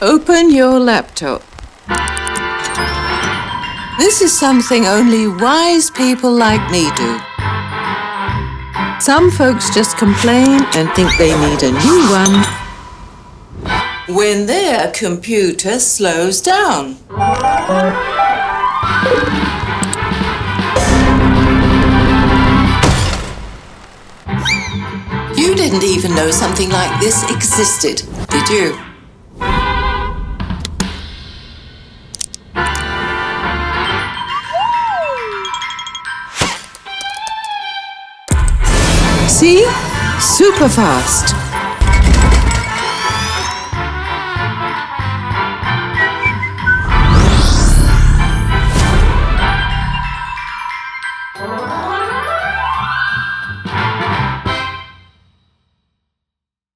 Open your laptop. This is something only wise people like me do. Some folks just complain and think they need a new one when their computer slows down. You didn't even know something like this existed, did you? See? Super fast.